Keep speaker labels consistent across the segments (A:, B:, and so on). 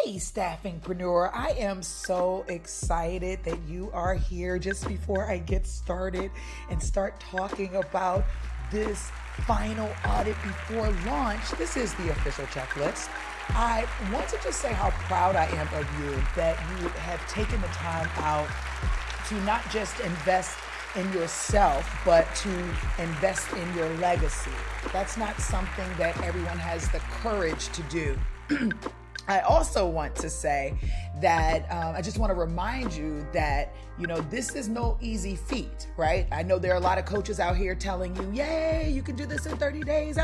A: Hey, Staffingpreneur, I am so excited that you are here. Just before I get started and start talking about this final audit before launch, this is the official checklist. I want to just say how proud I am of you that you have taken the time out to not just invest in yourself, but to invest in your legacy. That's not something that everyone has the courage to do. I also want to say that I just want to remind you that, this is no easy feat, right? I know there are a lot of coaches out here telling you, yay, you can do this in 30 days.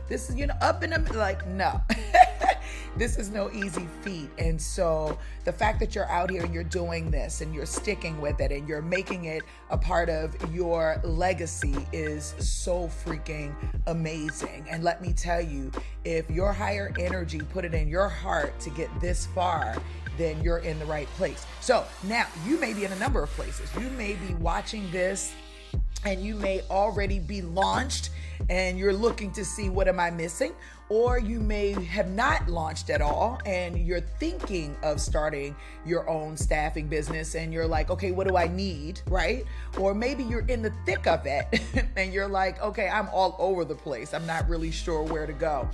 A: This is, up in the, like, no. This is no easy feat. And so the fact that you're out here and you're doing this and you're sticking with it and you're making it a part of your legacy is so freaking amazing. And let me tell you, if your higher energy put it in your heart to get this far, then you're in the right place. So now you may be in a number of places. You may be watching this and you may already be launched and you're looking to see, what am I missing? Or you may have not launched at all and you're thinking of starting your own staffing business and you're like, okay, what do I need, right? Or maybe you're in the thick of it and you're like, okay, I'm all over the place. I'm not really sure where to go.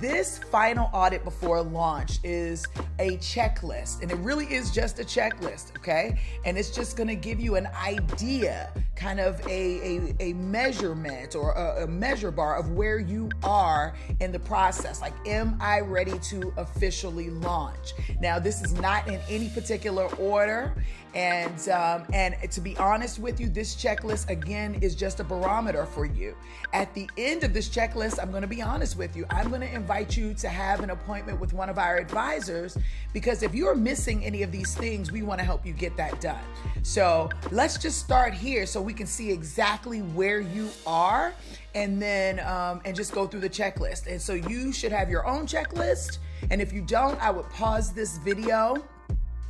A: This final audit before launch is a checklist, and it really is just a checklist, okay? And it's just gonna give you an idea, kind of a measurement or a measure bar of where you are in the process. Like, am I ready to officially launch? Now, this is not in any particular order. And to be honest with you, this checklist, again, is just a barometer for you. At the end of this checklist, I'm going to be honest with you. I'm going to invite you to have an appointment with one of our advisors, because if you're missing any of these things, we want to help you get that done. So let's just start here so we can see exactly where you are, and then and just go through the checklist. And so you should have your own checklist. And if you don't, I would pause this video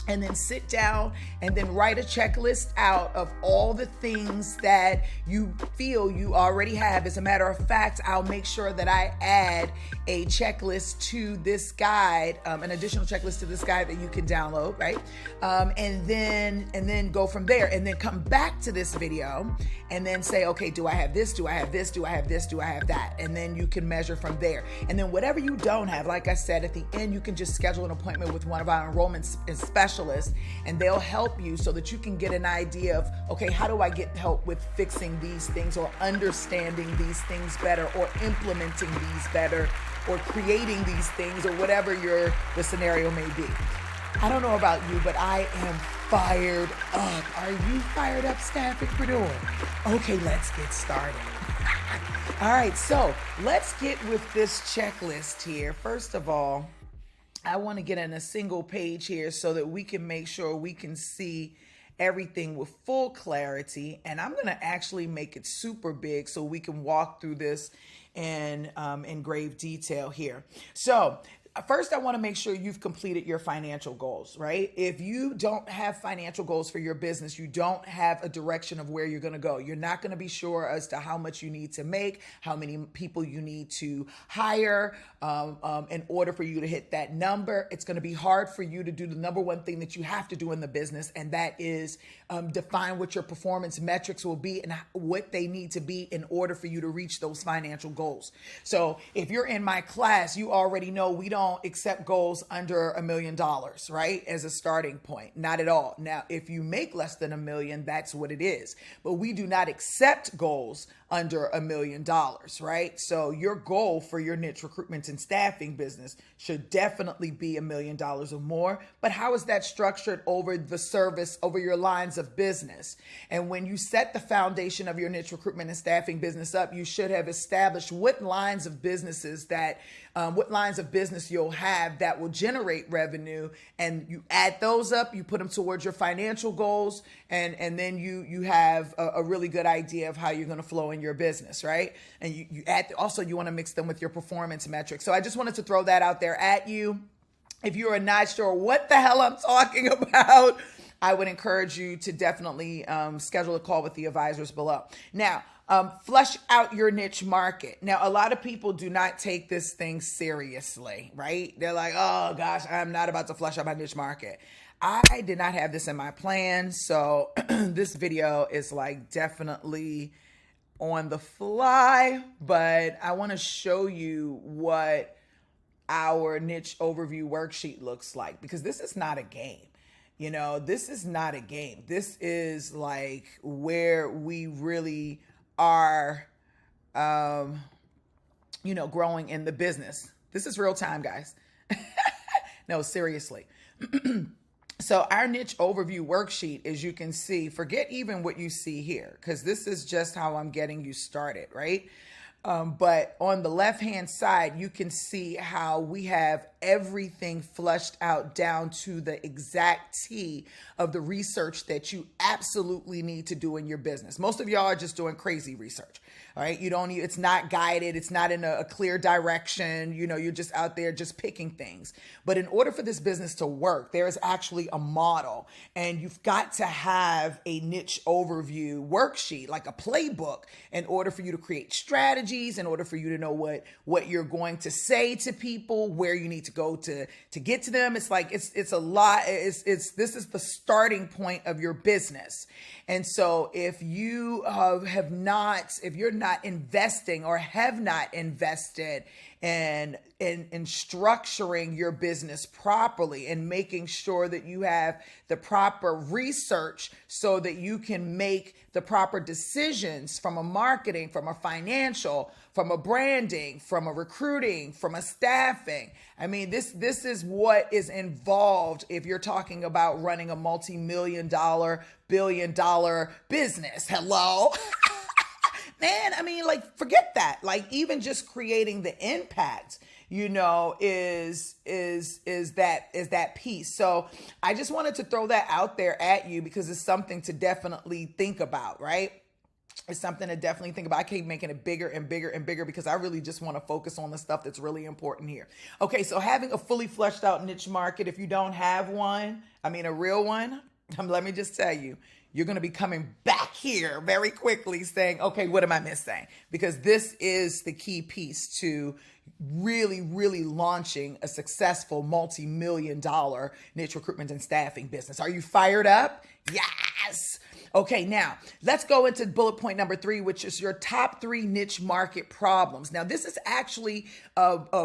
A: and then sit down and then write a checklist out of all the things that you feel you already have. As a matter of fact, I'll make sure that I add a checklist to this guide, an additional checklist to this guide that you can download, right? And then go from there, and then come back to this video and then say, okay, do I have this? Do I have this? Do I have this? Do I have that? And then you can measure from there. And then whatever you don't have, like I said, at the end, you can just schedule an appointment with one of our enrollment specialists, and they'll help you so that you can get an idea of, okay, how do I get help with fixing these things, or understanding these things better, or implementing these better, or creating these things, or whatever the scenario may be. I don't know about you, but I am fired up. Are you fired up, Staffingpreneur? Okay, let's get started. All right, so let's get with this checklist here. First of all, I want to get in a single page here so that we can make sure we can see everything with full clarity. And I'm going to actually make it super big so we can walk through this in grave detail here. So first, I want to make sure you've completed your financial goals, right? If you don't have financial goals for your business, you don't have a direction of where you're going to go. You're not going to be sure as to how much you need to make, how many people you need to hire in order for you to hit that number. It's going to be hard for you to do the number one thing that you have to do in the business, and that is define what your performance metrics will be and what they need to be in order for you to reach those financial goals. So if you're in my class, you already know we don't accept goals under $1 million, right? As a starting point, not at all. Now, if you make less than $1 million, that's what it is. But we do not accept goals under $1 million, right? So your goal for your niche recruitment and staffing business should definitely be $1 million or more. But how is that structured over the service, over your lines of business? And when you set the foundation of your niche recruitment and staffing business up, you should have established what lines of business you'll have that will generate revenue, and you add those up, you put them towards your financial goals, and then you have a really good idea of how you're going to flow in your business, right? And you add, also you want to mix them with your performance metrics. So I just wanted to throw that out there at you. If you are not sure what the hell I'm talking about, I would encourage you to definitely schedule a call with the advisors below. Now, Flush out your niche market. Now, a lot of people do not take this thing seriously, right? They're like, oh gosh, I'm not about to flush out my niche market. I did not have this in my plan. So this video is like definitely on the fly, but I want to show you what our niche overview worksheet looks like, because this is not a game. This is not a game. This is like where we really are, growing in the business. This is real time, guys. No, seriously. So our niche overview worksheet, as you can see, forget even what you see here, because this is just how I'm getting you started, right? But on the left-hand side, you can see how we have everything flushed out down to the exact T of the research that you absolutely need to do in your business. Most of y'all are just doing crazy research, all right? It's not guided. It's not in a clear direction. You're just out there just picking things. But in order for this business to work, there is actually a model, and you've got to have a niche overview worksheet, like a playbook, in order for you to create strategies, in order for you to know what you're going to say to people, where you need to go to get to them. It's like, it's a lot. This is the starting point of your business. And so if you if you're not investing or have not invested in structuring your business properly and making sure that you have the proper research so that you can make the proper decisions from a marketing, from a financial, from a branding, from a recruiting, from a staffing. I mean, this is what is involved if you're talking about running a multi-million-dollar, billion-dollar business. Hello? Man, I mean, like, forget that. Like, even just creating the impact, is that piece. So I just wanted to throw that out there at you, because it's something to definitely think about, right? It's something to definitely think about. I keep making it bigger and bigger and bigger because I really just want to focus on the stuff that's really important here. Okay, so having a fully fleshed out niche market, if you don't have one, a real one, let me just tell you, you're going to be coming back here very quickly saying, okay, what am I missing? Because this is the key piece to really, really launching a successful multi-million-dollar niche recruitment and staffing business. Are you fired up? Yes. Okay, now let's go into bullet point number 3, which is your top 3 niche market problems. Now, this is actually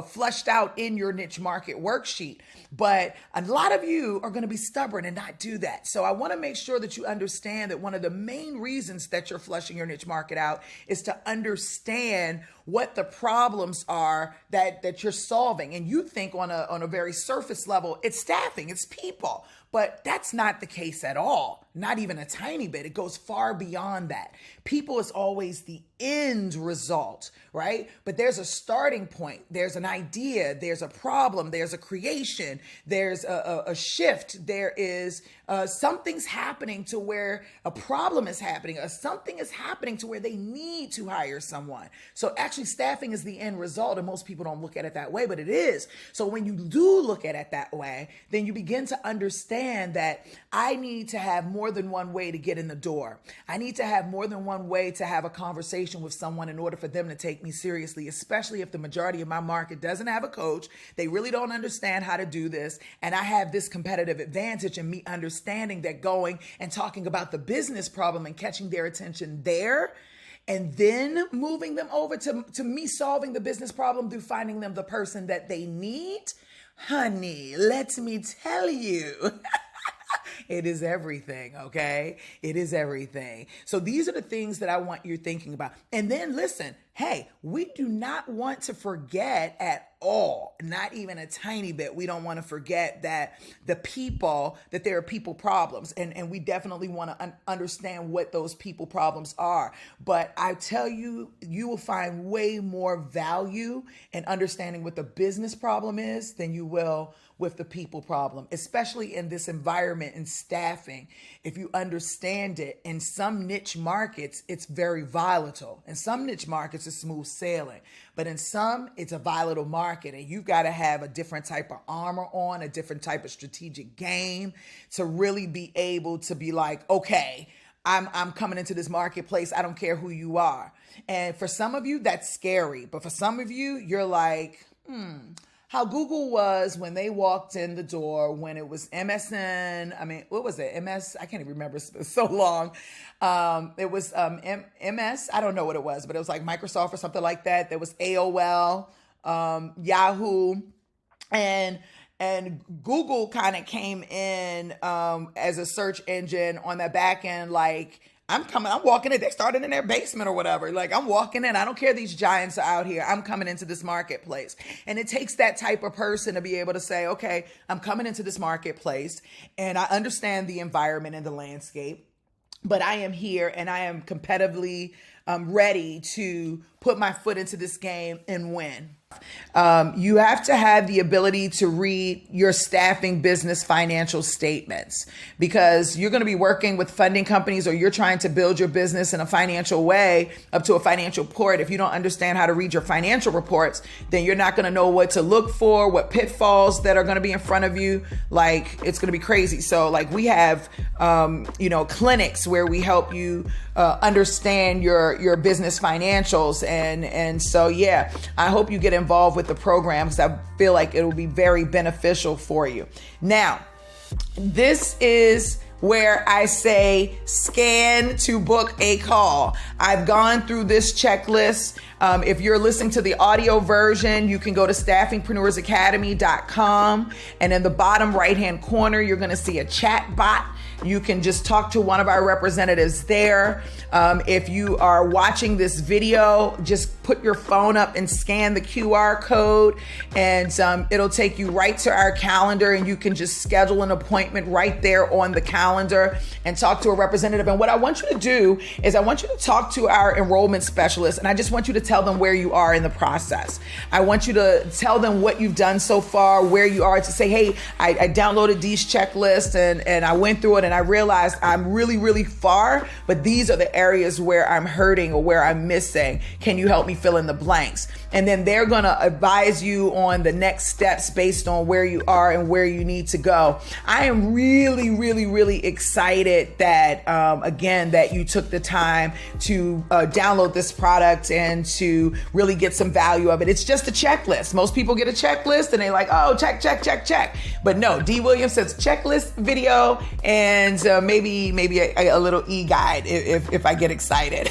A: flushed out in your niche market worksheet, but a lot of you are going to be stubborn and not do that. So I want to make sure that you understand that one of the main reasons that you're flushing your niche market out is to understand what the problems are that you're solving. And you think on a very surface level, it's staffing, it's people. But that's not the case at all. Not even a tiny bit. It goes far beyond that. People is always the end result, right? But there's a starting point. There's an idea. There's a problem. There's a creation. There's a shift. There is something's happening to where a problem is happening. Something is happening to where they need to hire someone. So actually staffing is the end result, and most people don't look at it that way, but it is. So when you do look at it that way, then you begin to understand that I need to have more than one way to get in the door. I need to have more than one way to have a conversation with someone in order for them to take me seriously, especially if the majority of my market doesn't have a coach. They really don't understand how to do this. And I have this competitive advantage in me understanding that going and talking about the business problem and catching their attention there, and then moving them over to me solving the business problem through finding them the person that they need. Honey, let me tell you. It is everything, okay? It is everything. So these are the things that I want you thinking about. And then listen, hey, we do not want to forget at all, not even a tiny bit. We don't want to forget that that there are people problems. And we definitely want to understand what those people problems are. But I tell you, you will find way more value in understanding what the business problem is than you will with the people problem, especially in this environment in staffing. If you understand it, in some niche markets, it's very volatile. In some niche markets, it's smooth sailing. But in some, it's a volatile market, and you've got to have a different type of armor on, a different type of strategic game to really be able to be like, okay, I'm coming into this marketplace. I don't care who you are. And for some of you, that's scary. But for some of you, you're like, how Google was when they walked in the door, when it was MSN. I mean, what was it? MS? I can't even remember. It's so long. It was MS. I don't know what it was, but it was like Microsoft or something like that. There was AOL, Yahoo, and Google kind of came in as a search engine on that back end. Like, I'm walking in. They started in their basement or whatever. Like, I'm walking in. I don't care. These giants are out here. I'm coming into this marketplace. And it takes that type of person to be able to say, okay, I'm coming into this marketplace and I understand the environment and the landscape, but I am here and I am competitively ready to put my foot into this game and win. You have to have the ability to read your staffing business financial statements, because you're going to be working with funding companies, or you're trying to build your business in a financial way up to a financial port. If you don't understand how to read your financial reports, then you're not going to know what to look for, what pitfalls that are going to be in front of you. Like, it's going to be crazy. So like, we have, clinics where we help you understand your business financials. And so, yeah, I hope you get involved with the program, because I feel like it will be very beneficial for you. Now, this is where I say scan to book a call. I've gone through this checklist. If you're listening to the audio version, you can go to staffingpreneursacademy.com, and in the bottom right-hand corner, you're going to see a chat bot. You can just talk to one of our representatives there. If you are watching this video, just put your phone up and scan the QR code, and it'll take you right to our calendar, and you can just schedule an appointment right there on the calendar and talk to a representative. And what I want you to do is I want you to talk to our enrollment specialist, and I just want you to tell them where you are in the process. I want you to tell them what you've done so far, where you are, to say, hey, I downloaded these checklists and I went through it, and I realized I'm really, really far, but these are the areas where I'm hurting or where I'm missing. Can you help me fill in the blanks? And then they're going to advise you on the next steps based on where you are and where you need to go. I am really, really, really excited that, again, that you took the time to download this product and to really get some value of it. It's just a checklist. Most people get a checklist and they're like, oh, check, check, check, check. But no, D. Williams says checklist video and maybe a little e-guide if I get excited.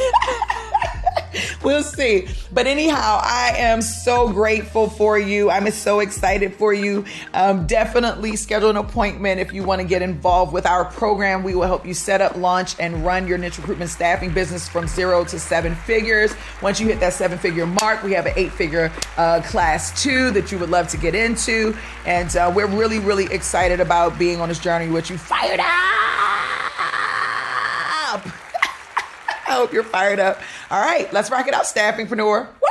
A: We'll see. But anyhow, I am so grateful for you. I'm so excited for you. Definitely schedule an appointment if you want to get involved with our program. We will help you set up, launch, and run your niche recruitment staffing business from 0 to 7 figures. Once you hit that 7-figure mark, we have an 8-figure class 2 that you would love to get into. And we're really, really excited about being on this journey with you. Fired up! I hope you're fired up. All right, let's rock it out, Staffingpreneur. Woo!